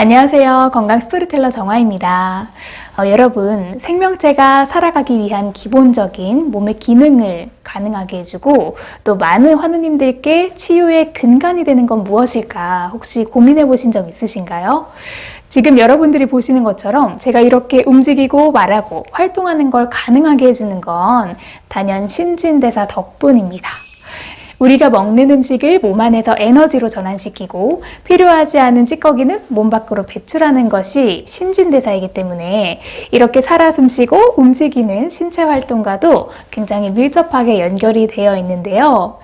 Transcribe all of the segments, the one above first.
안녕하세요. 건강 스토리텔러 정화입니다. 여러분, 생명체가 살아가기 위한 기본적인 몸의 기능을 가능하게 해주고 또 많은 환우님들께 치유의 근간이 되는 건 무엇일까 혹시 고민해 보신 적 있으신가요? 지금 여러분들이 보시는 것처럼 제가 이렇게 움직이고 말하고 활동하는 걸 가능하게 해주는 건 단연 신진대사 덕분입니다. 우리가 먹는 음식을 몸 안에서 에너지로 전환시키고 필요하지 않은 찌꺼기는 몸 밖으로 배출하는 것이 신진대사이기 때문에 이렇게 살아 숨쉬고 움직이는 신체 활동과도 굉장히 밀접하게 연결이 되어 있는데요.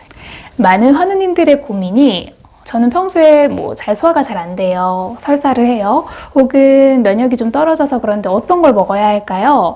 많은 환우님들의 고민이 저는 평소에 잘 소화가 잘 안 돼요. 설사를 해요. 혹은 면역이 좀 떨어져서 그런데 어떤 걸 먹어야 할까요?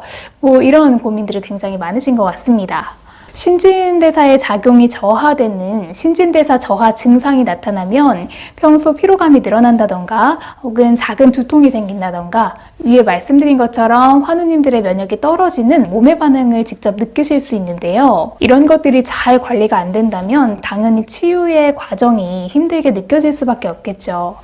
이런 고민들이 굉장히 많으신 것 같습니다. 신진대사의 작용이 저하되는 신진대사 저하 증상이 나타나면 평소 피로감이 늘어난다던가 혹은 작은 두통이 생긴다던가 위에 말씀드린 것처럼 환우님들의 면역이 떨어지는 몸의 반응을 직접 느끼실 수 있는데요. 이런 것들이 잘 관리가 안 된다면 당연히 치유의 과정이 힘들게 느껴질 수밖에 없겠죠.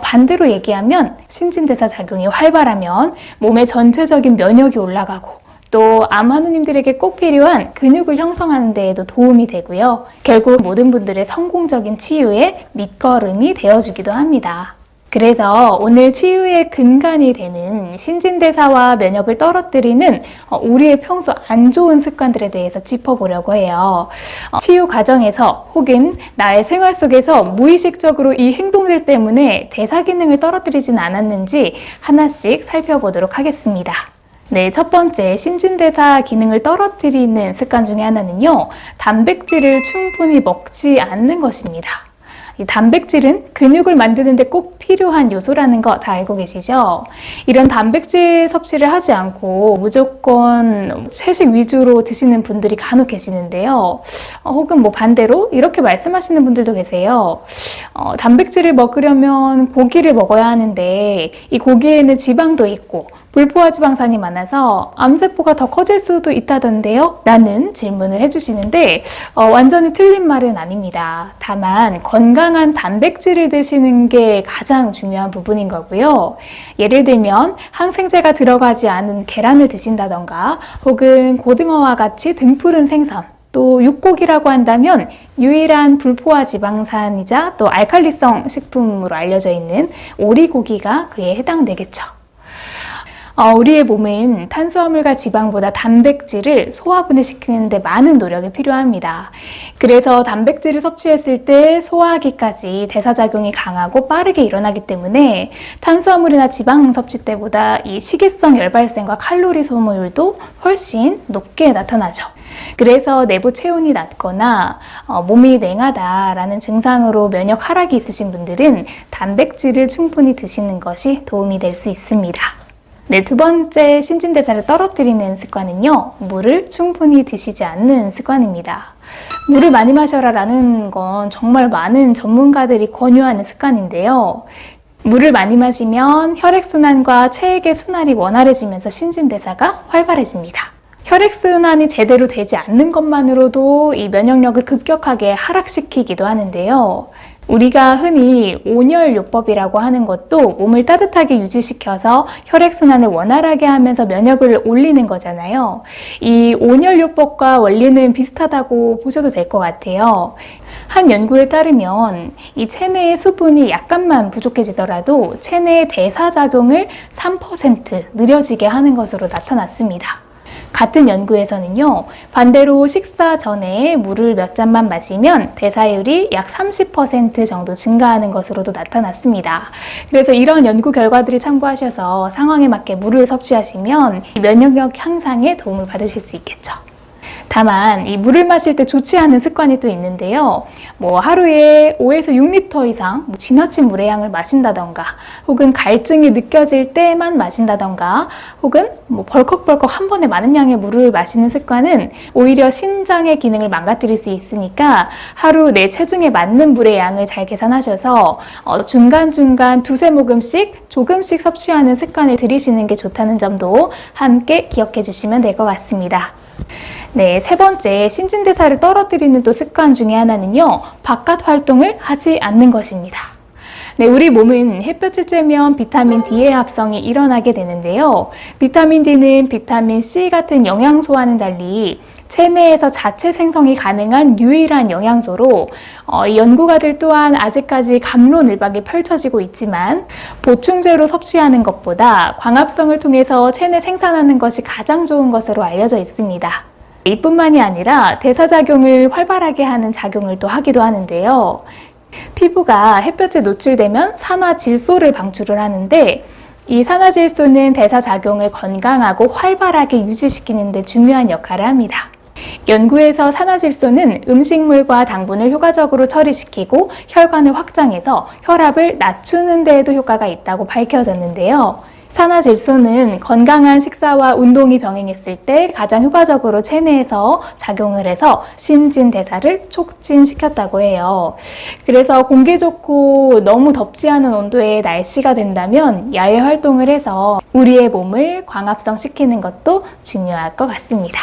반대로 얘기하면 신진대사 작용이 활발하면 몸의 전체적인 면역이 올라가고 또 암 환우님들에게 꼭 필요한 근육을 형성하는 데에도 도움이 되고요. 결국 모든 분들의 성공적인 치유의 밑거름이 되어주기도 합니다. 그래서 오늘 치유의 근간이 되는 신진대사와 면역을 떨어뜨리는 우리의 평소 안 좋은 습관들에 대해서 짚어보려고 해요. 치유 과정에서 혹은 나의 생활 속에서 무의식적으로 이 행동들 때문에 대사 기능을 떨어뜨리진 않았는지 하나씩 살펴보도록 하겠습니다. 네, 첫 번째 신진대사 기능을 떨어뜨리는 습관 중에 하나는요, 단백질을 충분히 먹지 않는 것입니다. 이 단백질은 근육을 만드는 데 꼭 필요한 요소라는 거 다 알고 계시죠? 이런 단백질 섭취를 하지 않고 무조건 채식 위주로 드시는 분들이 간혹 계시는데요. 혹은 반대로 이렇게 말씀하시는 분들도 계세요. 단백질을 먹으려면 고기를 먹어야 하는데 이 고기에는 지방도 있고 불포화 지방산이 많아서 암세포가 더 커질 수도 있다던데요? 라는 질문을 해주시는데 완전히 틀린 말은 아닙니다. 다만 건강한 단백질을 드시는 게 가장 중요한 부분인 거고요. 예를 들면 항생제가 들어가지 않은 계란을 드신다던가 혹은 고등어와 같이 등푸른 생선 또 육고기라고 한다면 유일한 불포화 지방산이자 또 알칼리성 식품으로 알려져 있는 오리고기가 그에 해당되겠죠. 우리의 몸은 탄수화물과 지방보다 단백질을 소화분해시키는 데 많은 노력이 필요합니다. 그래서 단백질을 섭취했을 때 소화하기까지 대사작용이 강하고 빠르게 일어나기 때문에 탄수화물이나 지방 섭취 때보다 이 식이성 열발생과 칼로리 소모율도 훨씬 높게 나타나죠. 그래서 내부 체온이 낮거나 몸이 냉하다라는 증상으로 면역 하락이 있으신 분들은 단백질을 충분히 드시는 것이 도움이 될 수 있습니다. 네, 두 번째 신진대사를 떨어뜨리는 습관은요, 물을 충분히 드시지 않는 습관입니다. 물을 많이 마셔라 라는 건 정말 많은 전문가들이 권유하는 습관인데요. 물을 많이 마시면 혈액순환과 체액의 순환이 원활해지면서 신진대사가 활발해집니다. 혈액순환이 제대로 되지 않는 것만으로도 이 면역력을 급격하게 하락시키기도 하는데요. 우리가 흔히 온열요법이라고 하는 것도 몸을 따뜻하게 유지시켜서 혈액순환을 원활하게 하면서 면역을 올리는 거잖아요. 이 온열요법과 원리는 비슷하다고 보셔도 될 것 같아요. 한 연구에 따르면 이 체내의 수분이 약간만 부족해지더라도 체내의 대사작용을 3% 느려지게 하는 것으로 나타났습니다. 같은 연구에서는요, 반대로 식사 전에 물을 몇 잔만 마시면 대사율이 약 30% 정도 증가하는 것으로도 나타났습니다. 그래서 이런 연구 결과들을 참고하셔서 상황에 맞게 물을 섭취하시면 면역력 향상에 도움을 받으실 수 있겠죠. 다만 이 물을 마실 때 좋지 않은 습관이 또 있는데요. 하루에 5에서 6리터 이상 지나친 물의 양을 마신다던가 혹은 갈증이 느껴질 때만 마신다던가 혹은 벌컥벌컥 한 번에 많은 양의 물을 마시는 습관은 오히려 신장의 기능을 망가뜨릴 수 있으니까 하루 내 체중에 맞는 물의 양을 잘 계산하셔서 중간중간 두세 모금씩 조금씩 섭취하는 습관을 들이시는 게 좋다는 점도 함께 기억해 주시면 될 것 같습니다. 네, 세 번째 신진대사를 떨어뜨리는 또 습관 중에 하나는요, 바깥 활동을 하지 않는 것입니다. 네, 우리 몸은 햇볕을 쬐면 비타민 D의 합성이 일어나게 되는데요. 비타민 D는 비타민 C 같은 영양소와는 달리 체내에서 자체 생성이 가능한 유일한 영양소로 이 연구가들 또한 아직까지 갑론을박이 펼쳐지고 있지만 보충제로 섭취하는 것보다 광합성을 통해서 체내 생산하는 것이 가장 좋은 것으로 알려져 있습니다. 이뿐만이 아니라 대사작용을 활발하게 하는 작용을 또 하기도 하는데요. 피부가 햇볕에 노출되면 산화질소를 방출을 하는데 이 산화질소는 대사작용을 건강하고 활발하게 유지시키는 데 중요한 역할을 합니다. 연구에서 산화질소는 음식물과 당분을 효과적으로 처리시키고 혈관을 확장해서 혈압을 낮추는 데에도 효과가 있다고 밝혀졌는데요. 산화질소는 건강한 식사와 운동이 병행했을 때 가장 효과적으로 체내에서 작용을 해서 신진대사를 촉진시켰다고 해요. 그래서 공기 좋고 너무 덥지 않은 온도의 날씨가 된다면 야외 활동을 해서 우리의 몸을 광합성시키는 것도 중요할 것 같습니다.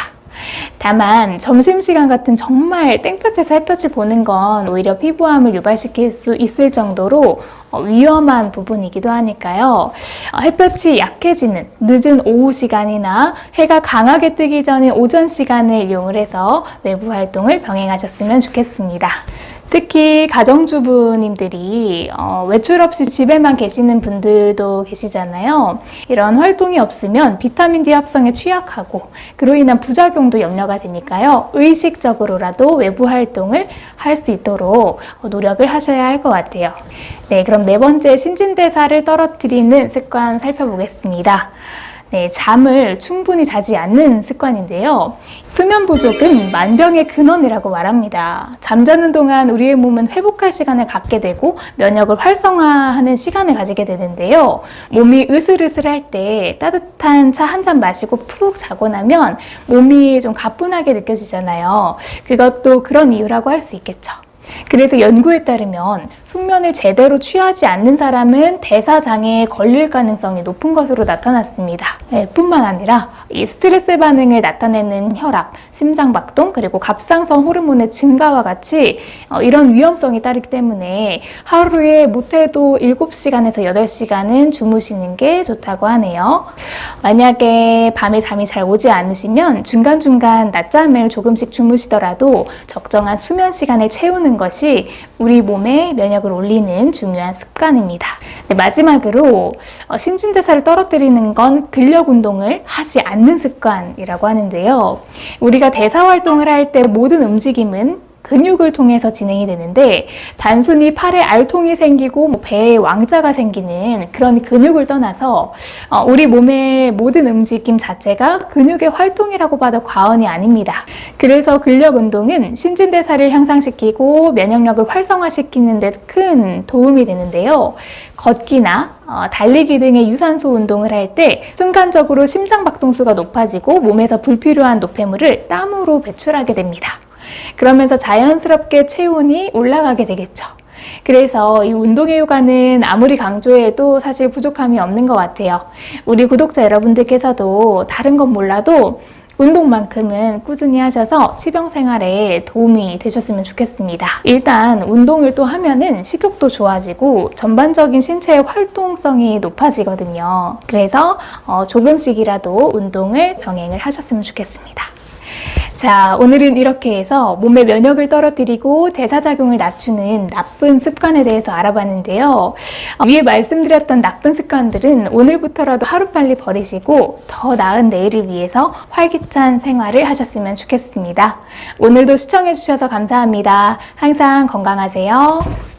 다만 점심시간 같은 정말 땡볕에서 햇볕을 보는 건 오히려 피부암을 유발시킬 수 있을 정도로 위험한 부분이기도 하니까요. 햇볕이 약해지는 늦은 오후 시간이나 해가 강하게 뜨기 전인 오전 시간을 이용을 해서 외부 활동을 병행하셨으면 좋겠습니다. 특히 가정주부님들이 외출 없이 집에만 계시는 분들도 계시잖아요. 이런 활동이 없으면 비타민 D 합성에 취약하고 그로 인한 부작용도 염려가 되니까요. 의식적으로라도 외부 활동을 할 수 있도록 노력을 하셔야 할 것 같아요. 네, 그럼 네 번째 신진대사를 떨어뜨리는 습관 살펴보겠습니다. 네, 잠을 충분히 자지 않는 습관인데요. 수면 부족은 만병의 근원이라고 말합니다. 잠자는 동안 우리의 몸은 회복할 시간을 갖게 되고 면역을 활성화하는 시간을 가지게 되는데요. 몸이 으슬으슬할 때 따뜻한 차 한 잔 마시고 푹 자고 나면 몸이 좀 가뿐하게 느껴지잖아요. 그것도 그런 이유라고 할 수 있겠죠. 그래서 연구에 따르면 숙면을 제대로 취하지 않는 사람은 대사장애에 걸릴 가능성이 높은 것으로 나타났습니다. 뿐만 아니라 이 스트레스 반응을 나타내는 혈압, 심장박동, 그리고 갑상선 호르몬의 증가와 같이 이런 위험성이 따르기 때문에 하루에 못해도 7시간에서 8시간은 주무시는 게 좋다고 하네요. 만약에 밤에 잠이 잘 오지 않으시면 중간중간 낮잠을 조금씩 주무시더라도 적정한 수면 시간을 채우는 것이 우리 몸의 면역을 올리는 중요한 습관입니다. 네, 마지막으로 신진대사를 떨어뜨리는 건 근력 운동을 하지 않는 습관이라고 하는데요. 우리가 대사활동을 할 때 모든 움직임은 근육을 통해서 진행이 되는데 단순히 팔에 알통이 생기고 배에 왕자가 생기는 그런 근육을 떠나서 우리 몸의 모든 움직임 자체가 근육의 활동이라고 봐도 과언이 아닙니다. 그래서 근력 운동은 신진대사를 향상시키고 면역력을 활성화시키는 데 큰 도움이 되는데요. 걷기나 달리기 등의 유산소 운동을 할 때 순간적으로 심장박동수가 높아지고 몸에서 불필요한 노폐물을 땀으로 배출하게 됩니다. 그러면서 자연스럽게 체온이 올라가게 되겠죠. 그래서 이 운동의 효과는 아무리 강조해도 사실 부족함이 없는 것 같아요. 우리 구독자 여러분들께서도 다른 건 몰라도 운동만큼은 꾸준히 하셔서 치병 생활에 도움이 되셨으면 좋겠습니다. 일단 운동을 또 하면은 식욕도 좋아지고 전반적인 신체의 활동성이 높아지거든요. 그래서 조금씩이라도 운동을 병행을 하셨으면 좋겠습니다. 자, 오늘은 이렇게 해서 몸의 면역을 떨어뜨리고 대사작용을 낮추는 나쁜 습관에 대해서 알아봤는데요. 위에 말씀드렸던 나쁜 습관들은 오늘부터라도 하루빨리 버리시고 더 나은 내일을 위해서 활기찬 생활을 하셨으면 좋겠습니다. 오늘도 시청해주셔서 감사합니다. 항상 건강하세요.